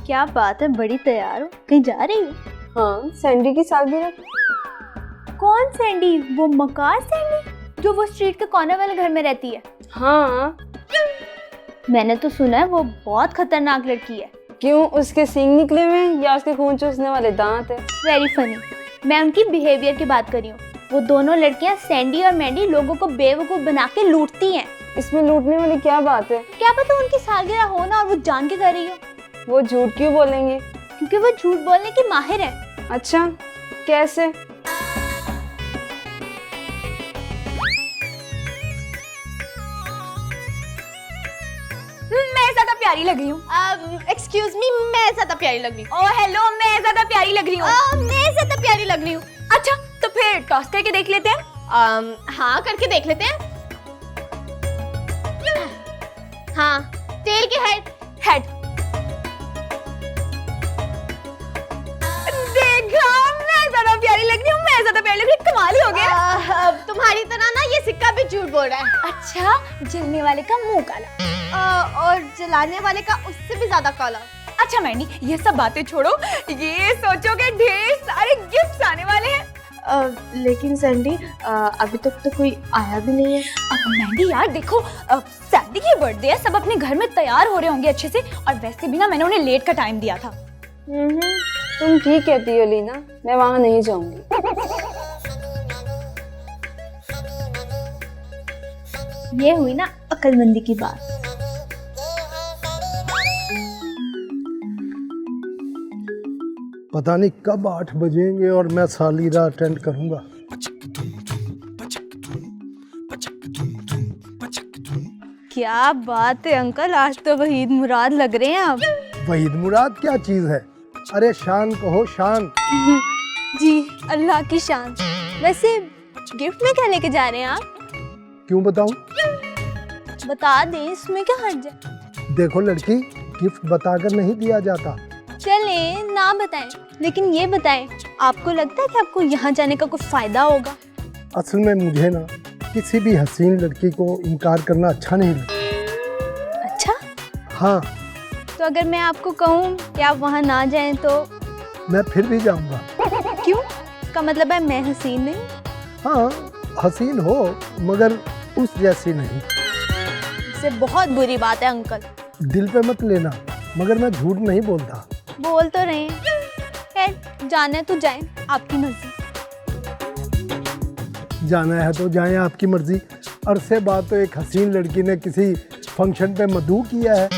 क्या बात है, बड़ी तैयार हो, कहीं जा रही हो? हाँ, सैंडी की सालगिरह। कौन सैंडी? वो मकार सैंडी जो वो स्ट्रीट के कॉर्नर वाले घर में रहती है? हाँ। मैंने तो सुना है वो बहुत खतरनाक लड़की है। क्यों, उसके सींग निकले हुए हैं या उसके खून चूसने वाले दांत है? Very funny. मैं उनकी बिहेवियर की बात कर रही हूँ। वो दोनों लड़कियाँ सैंडी और मैंडी लोगों को बेवकूफ बना के लूटती हैं। इसमें लूटने वाली क्या बात है? क्या पता उनकी सालगिरह हो ना और वो जान के कर रही हो। वो झूठ क्यों बोलेंगे? क्योंकि वो झूठ बोलने की माहिर है। अच्छा, कैसे? मैं ज्यादा प्यारी लग रही हूँ। एक्सक्यूज मी, मैं ज्यादा प्यारी लग रही हूँ। ओह हेलो, मैं ज्यादा प्यारी लग रही हूँ। मैं ज्यादा प्यारी लग रही हूँ। अच्छा, तो फिर टॉस करके देख लेते हैं। हाँ, करके देख लेते हैं। हाँ, टेल के हेड। देखा, मैं ज्यादा प्यारी लग रही हूँ। मैं ज्यादा प्यारी लग रही हूँ। कमाल ही हो गया। तुम्हारी तरह ना ये सिक्का भी झूठ बोल रहा है। अच्छा, जलने वाले का मुंह काला और जलाने वाले का उससे भी ज्यादा काला। अच्छा मैंडी, ये सब बातें छोड़ो, ये सोचो कि ढेर सारे गिफ्ट्स आने वाले हैं। लेकिन सैंडी, अभी तक तो कोई आया भी नहीं है। अब मैंडी यार देखो, सैंडी की बर्थडे है, सब अपने घर में तैयार हो रहे होंगे अच्छे से। और वैसे भी ना मैंने उन्हें लेट का टाइम दिया था। तुम ठीक कहती हो लीना, मैं वहाँ नहीं जाऊंगी। ये हुई ना अक्लमंदी की बात। पता नहीं कब 8 बजेंगे और मैं सालगिरह अटेंड करूंगा। क्या बात है अंकल, आज तो वहीद मुराद लग रहे हैं आप। वहीद मुराद क्या चीज है? अरे शान कहो, शान। जी, अल्लाह की शान। वैसे गिफ्ट में क्या लेके जा रहे हैं आप? क्यों बताऊं? बता दें, इसमें क्या हर्ज है? देखो लड़की, गिफ्ट बताकर नहीं दिया जाता। चलें ना बताएं, लेकिन ये बताएं, आपको लगता है कि आपको यहाँ जाने का कुछ फायदा होगा? असल में मुझे ना किसी भी हसीन लड़की को इनकार करना अच्छा नहीं लगता। अच्छा, हाँ। तो अगर मैं आपको कहूँ कि आप वहाँ ना जाएं तो? मैं फिर भी जाऊंगा। क्यों? का मतलब है मैं हसीन नहीं? हाँ, हसीन हो मगर उस जैसी नहीं। इससे बहुत बुरी बात है अंकल। दिल पे मत लेना, मगर मैं झूठ नहीं बोलता। बोल तो रहे हैं। खैर, जाने तो जाएं, आपकी मर्जी। जाना है तो जाएं, आपकी मर्जी। अरसे बाद तो एक हसीन लड़की ने किसी फंक्शन पे मदऊ किया है।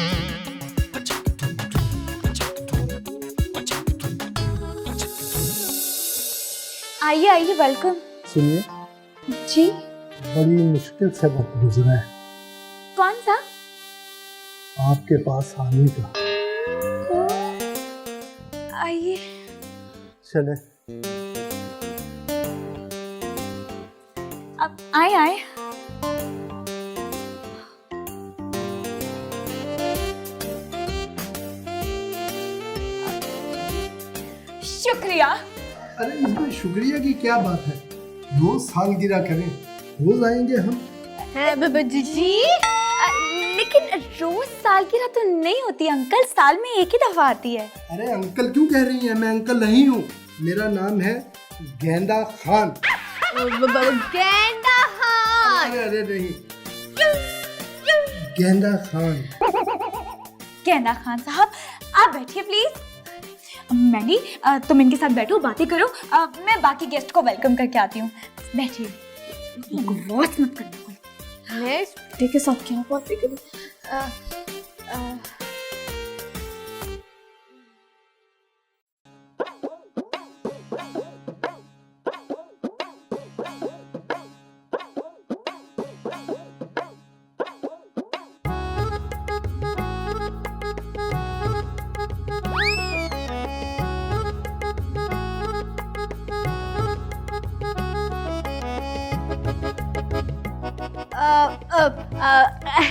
आइए आइए, वेलकम। सुनिए जी। बड़ी मुश्किल से वक्त गुजरा है कौन सा? आपके पास आने का। आइए। चले। अब आए। शुक्रिया। अरे इसमें शुक्रिया की क्या बात है? रोज सालगिरह करें, रोज आएंगे हम। जी, लेकिन रोज सालगिरह तो नहीं होती अंकल, साल में एक ही दफा आती है। अरे अंकल क्यों कह रही हैं? मैं अंकल नहीं हूँ, मेरा नाम है गेंदा खान। गेंदा खान? अरे नहीं, गेंदा खान। गेंदा खान साहब, आप बैठिए प्लीज। मैंडी, तुम इनके साथ बैठो, बातें करो। मैं बाकी गेस्ट को वेलकम करके आती हूँ। बैठिए, बकवास मत करना। मैं इस बेटे के साथ क्या बातें करूँ?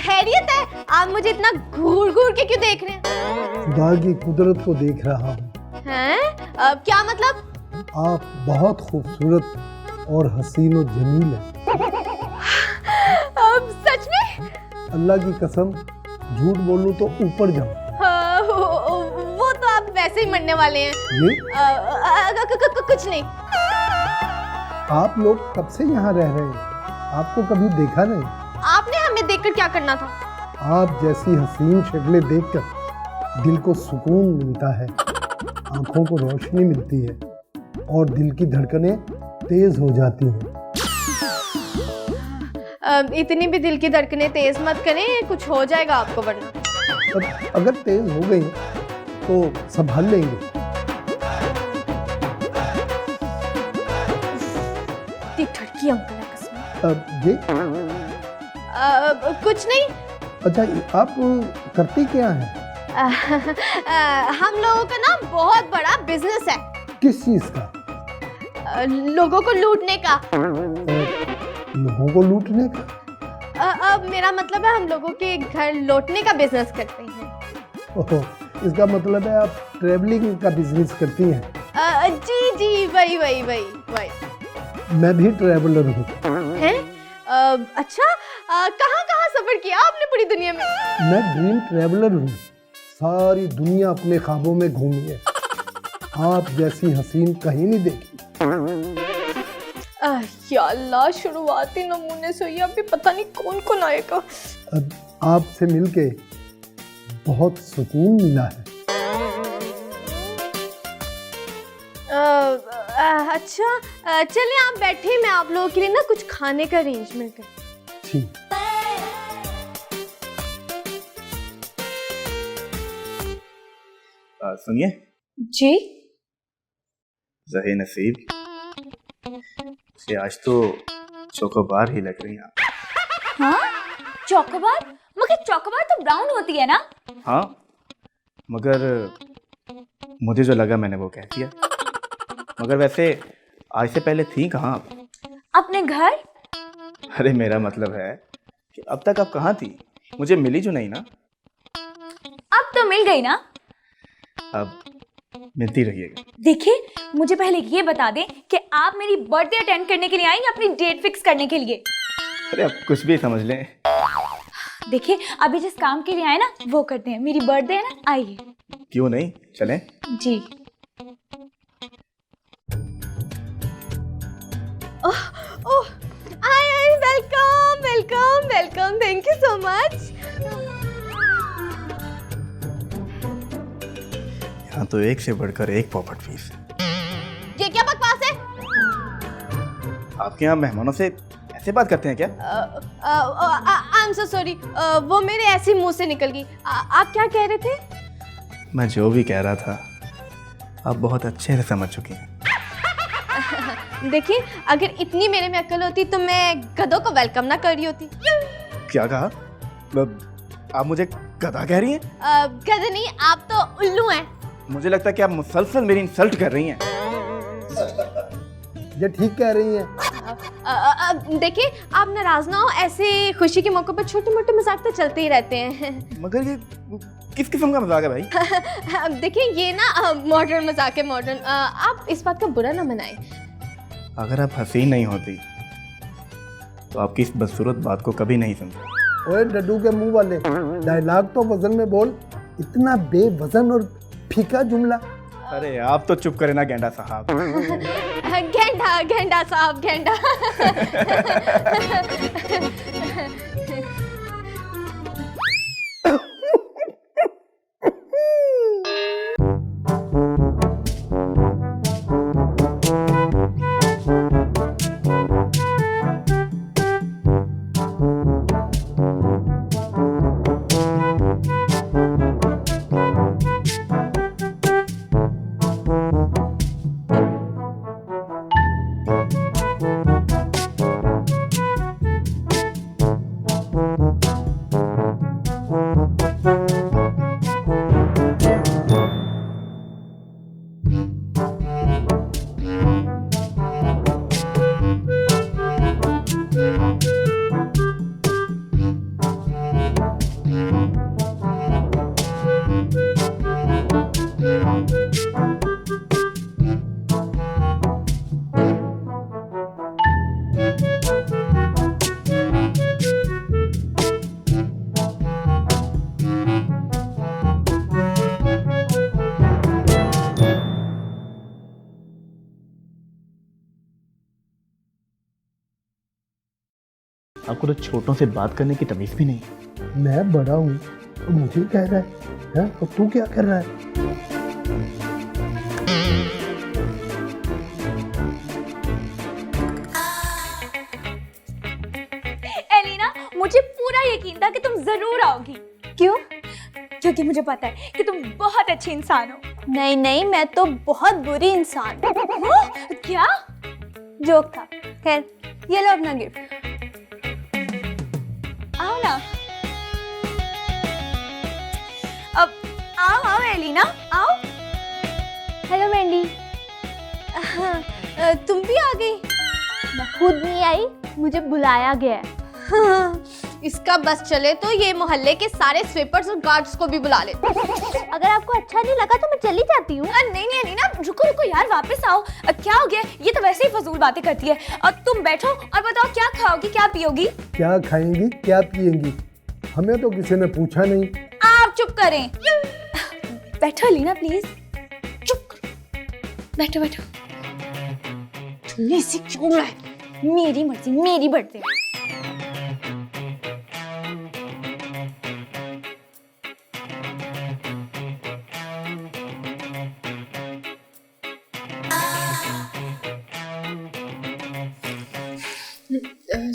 हैरियत है, आप मुझे इतना घूर घूर के क्यों देख रहे हैं? खुदा की कुदरत को देख रहा हूँ। हैं? क्या मतलब? आप बहुत खूबसूरत और हसीन और जमील हैं। सच में? अल्लाह की कसम, झूठ बोलूं तो ऊपर जाऊं। वो तो ही मरने वाले हैं। ये कुछ नहीं। आप लोग कब से यहाँ रह रहे हैं? आपको कभी देखा नहीं। आपने हमें देखकर क्या करना था? आप जैसी हसीन शक्लें देखकर दिल को सुकून मिलता है, आंखों को रोशनी मिलती है और दिल की धड़कनें तेज हो जाती हैं। इतनी भी दिल की धड़कनें तेज मत करें, कुछ हो जाएगा आपको वरना। अगर तेज हो गई तो संभाल लेंगे। ठड़की अंकल है कसम। ये कुछ नहीं। अच्छा, आप करती क्या हैं? हम लोगों का ना बहुत बड़ा बिजनेस है। किस चीज का? लोगों को लूटने का। लोगों को लूटने का? मेरा मतलब है हम लोगों के घर लौटने का बिजनेस करते हैं। ओहो, इसका मतलब है आप ट्रैवलिंग का बिजनेस करती हैं। जी जी, वही वही वही वही। मैं भी ट्रैवलर हूँ। हैं? अच्छा, कहाँ कहाँ सफर किया आपने पूरी दुनिया में? मैं ड्रीम ट्रैवलर हूँ, सारी दुनिया अपने ख्वाबों में घूमी है। आप जैसी हसीन कहीं नहीं देखी। या अल्लाह, शुरुआती नमूने से ही अभी पता नहीं कौन कौन आएगा। अब आपसे मिलके बहुत सुकून मिला है। अच्छा, चलिए आप बैठे, मैं आप लोगों के लिए ना कुछ खाने का अरेंजमेंट कर। ठीक। सुनिए जी। ज़हे नसीब से आज तो चोकोबार ही लग रही हैं आप। हाँ, चोकोबार? मगर चोकोबार तो ब्राउन होती है ना? हाँ, मगर मुझे जो लगा मैंने वो कह दिया। मगर वैसे आज से पहले थी कहाँ आप? अपने घर? अरे मेरा मतलब है कि अब तक आप कहाँ थी? मुझे मिली जो नहीं ना। अब तो मिल गई ना। अब मिलती रहिएगा। देखिए, मुझे पहले ये बता दें कि आप मेरी बर्थडे अटेंड करने के लिए आई या अपनी डेट फिक्स करने के लिए? अरे अब कुछ भी समझ लें। देखिए, अभी जिस काम के लिए आए ना वो करते हैं। मेरी बर्थडे है ना, आइए। क्यों नहीं, चलें। जी। Oh, I welcome welcome welcome, thank you so much. यहाँ तो एक से बढ़कर एक पॉपट फीस। ये क्या बकवास है? आपके यहाँ मेहमानों से ऐसे बात करते हैं क्या? आई एम सो सॉरी, वो मेरे ऐसे मुंह से निकल गई। आप क्या कह रहे थे? मैं जो भी कह रहा था आप बहुत अच्छे से समझ चुकी हैं। देखिए, अगर इतनी मेरे में अक्ल होती तो मैं गधों को वेलकम ना कर रही होती। क्या कहा? आप मुझे गधा कह रही हैं? गधे नहीं, आप तो उल्लू हैं। मुझे लगता है कि आप मुसलसल मेरी इंसल्ट कर रही हैं। ये ठीक कह रही हैं। देखिए, आप नाराज ना हो, ऐसे खुशी के मौके पर छोटे मोटे मजाक तो चलते ही रहते हैं। मगर ये किस किस्म का मजाक है भाई? देखिए, ये ना मॉडर्न मजाक है, मॉडर्न। आप इस बात का बुरा ना मनाएं। अगर आप हसीन नहीं होती तो आपकी इस बदसूरत बात को कभी नहीं समझा। ओए डड्डू के मुंह वाले, डायलॉग तो वजन में बोल। इतना बेवजन और फीका जुमला। अरे आप तो चुप करें ना गेंडा साहब। गेंडा गेंडा साहब, गेंडा। आपको तो छोटों से बात करने की तमीज़ भी नहीं। मैं बड़ा हूँ तो मुझे कह रहा है और तू क्या कर रहा है? एलिना, मुझे पूरा यकीन था कि तुम जरूर आओगी। क्यों? क्योंकि मुझे पता है कि तुम बहुत अच्छी इंसान हो। नहीं नहीं, मैं तो बहुत बुरी इंसान हूँ। क्या? जोक था। खैर, ये लो अपना गिफ्ट। आओ ना। अब आओ आओ एलिना, आओ। हेलो मैंडी। तुम भी आ गई? मैं खुद नहीं आई, मुझे बुलाया गया है। हाँ, इसका बस चले तो ये मोहल्ले के सारे स्वीपर्स और गार्ड्स को भी बुला ले। अगर आपको अच्छा नहीं लगा तो मैं चली जाती हूँ। नहीं नहीं एलिना, रुको रुको यार, वापस आओ। क्या हो गया? ये तो वैसे ही फजूल बातें करती है। और तुम बैठो और बताओ, क्या खाओगी, क्या पियोगी? क्या खाएंगी, क्या पिएंगी? हमें तो किसी ने पूछा नहीं। आप चुप करें। बैठो एलिना प्लीज, चुप करो। बैठो बैठो। तुमने इसे क्यों बुलाया? मेरी मर्जी, मेरी बर्थडे।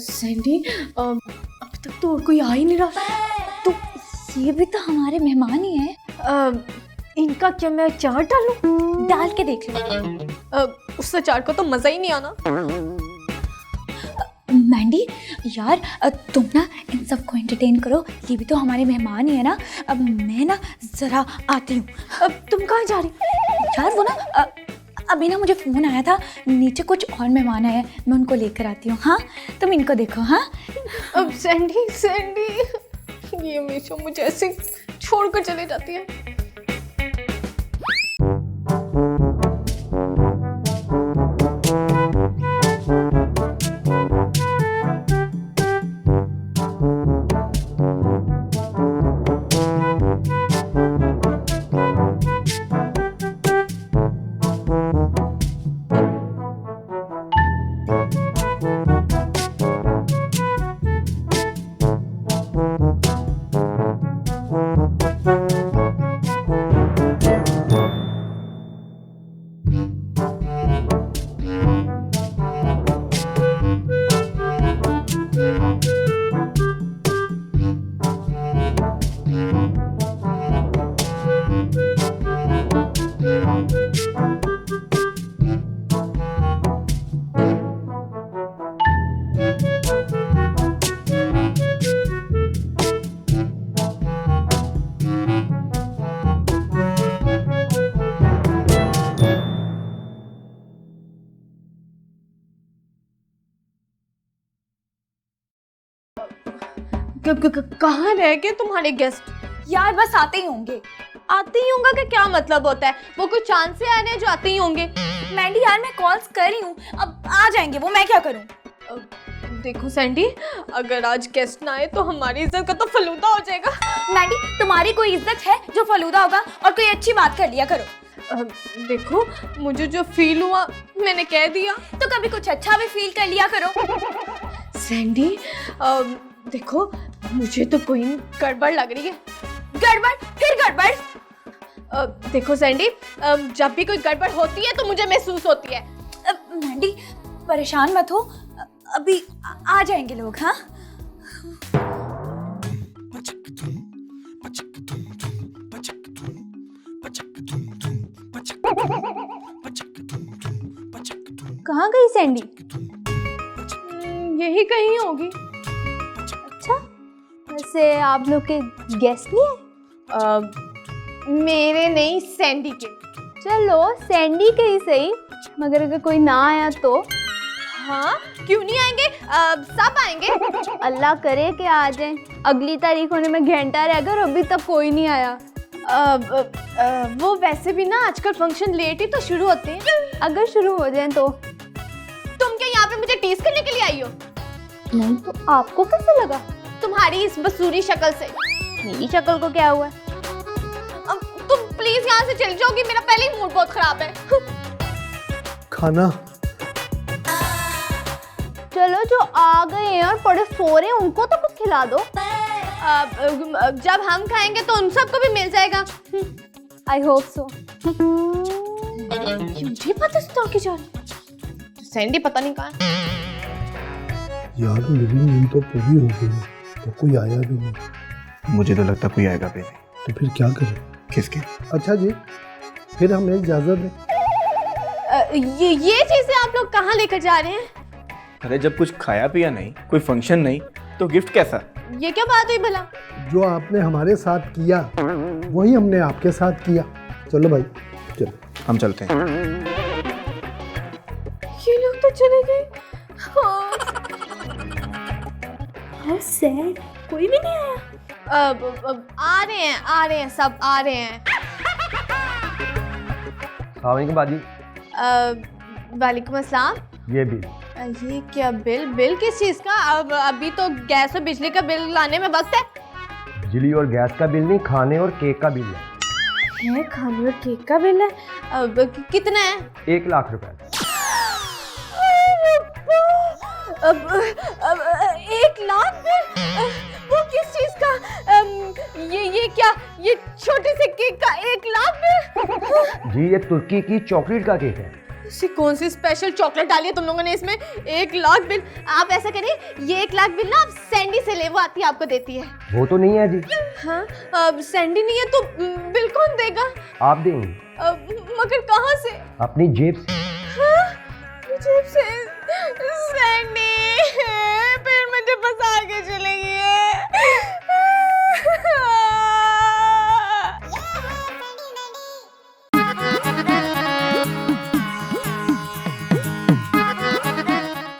सैंडी, अब तक तो और कोई आ ही नहीं रहा। तो ये भी तो हमारे मेहमान ही हैं। इनका क्या मैं अचार डालूं? डाल के देख लो। उस अचार को तो मजा ही नहीं आना। मैंडी यार, तुम ना इन सबको एंटरटेन करो, ये भी तो हमारे मेहमान ही है ना। अब मैं ना जरा आती हूँ। अब तुम कहाँ जा रही? यार वो ना अभी ना मुझे फ़ोन आया था, नीचे कुछ और मेहमान आए हैं, मैं उनको लेकर आती हूँ। हाँ, तुम इनको देखो। हाँ अब सैंडी सैंडी, ये हमेशा मुझे ऐसे छोड़कर चले जाती है। कहाँ रह गए तुम्हारे गेस्ट? यार बस आते ही होंगे। आते ही होंगे का क्या मतलब होता है? वो कोई चांद से आ रहे हैं जो आते ही होंगे? मैंडी यार, मैं कॉल्स कर रही हूँ, अब आ जाएंगे वो, मैं क्या करूँ? देखो सैंडी, अगर आज गेस्ट ना आए तो हमारी इज्जत का तो फलूदा हो जाएगा। मैंडी, तुम्हारी कोई इज्जत है जो फलूदा होगा? और कोई अच्छी बात कर लिया करो। देखो, मुझे जो फील हुआ मैंने कह दिया। तो कभी कुछ अच्छा भी फील कर लिया करो। सैंडी, देखो मुझे तो कोई गड़बड़ लग रही है। गड़बड़? फिर गड़बड़? देखो सैंडी, जब भी कोई गड़बड़ होती है तो मुझे महसूस होती है। मैंडी परेशान मत हो, अभी आ जाएंगे लोग। हाँ कहाँ गई सैंडी? यही कहीं होगी। अच्छा, वैसे आप लोग के गेस्ट नहीं है? मेरे नहीं, सैंडी के। चलो सैंडी के ही सही, मगर अगर कोई ना आया तो? हाँ, क्यों नहीं आएंगे? सब आएंगे। अल्लाह करे कि आ जाए। अगली तारीख होने में घंटा रह गया और अभी तक कोई नहीं आया। वो वैसे भी ना आजकल फंक्शन लेट ही तो शुरू होते हैं। अगर शुरू हो जाए तो? तुम क्या यहाँ पे मुझे टीज करने के लिए आई हो? नहीं तो आपको कैसे लगा? तुम्हारी इस बसूरी शक्ल से। मेरी शक्ल को क्या हुआ? तुम प्लीज यहाँ से चली जाओगी, मेरा पहले ही मूड बहुत खराब है। खाना चलो जो आ गए हैं और पड़े सो रहे हैं उनको तो कुछ खिला दो। जब हम खाएंगे तो उन सबको भी मिल जाएगा। I hope so. मुझे पता था कि जा रही सैंडी पता नहीं कहाँ है। यार मेरी नींद तो पूरी हो गई है तो कोई आया भी नहीं। मुझे तो लगता कोई आएगा भी नहीं। तो फिर क्या करें? किसके? अच्छा जी, फिर हमें इजाजत दें। ये चीजें आप लोग कहाँ लेकर जा रहे हैं? अरे जब कुछ खाया पिया नहीं, कोई फंक्शन नहीं, तो गिफ्ट कैसा? ये क्या बात हुई भला? जो आपने हमारे साथ किया वही हमने आपके साथ किया। चलो भाई चलो। हम चलते हैं। ये लोग तो चले गए। हाउ सैड, कोई भी नहीं आया। अब आ रहे हैं सब आ रहे हैं। सलाम बाजी। वालेकुम अस्सलाम। ये बिल। ये क्या बिल किस चीज का? अब अभी तो गैस और बिजली का बिल लाने में वक्त है। बिजली और गैस का बिल नहीं, खाने और केक का बिल है। खाने और केक का बिल है। अब कितना है? 1 लाख रुपए। अब 1 लाख बिल? वो किस चीज का? ये क्या? ये छोटे से केक का 1 लाख बिल? जी ये तुर्की की चॉकलेट का केक है। ऐसी कौन सी स्पेशल चॉकलेट डाली है तुम लोगों ने इसमें? 1 लाख बिल? आप ऐसा करिए, ये 1 लाख बिल ना आप सैंडी से ले, वो आती है आपको देती है। वो तो नहीं है जी। हाँ, अब सैंडी नहीं है तो बिल कौन देगा? आप देंगे। मगर कहाँ से? अपनी जेब से। हाँ, जेब से। सैंडी, फिर मुझे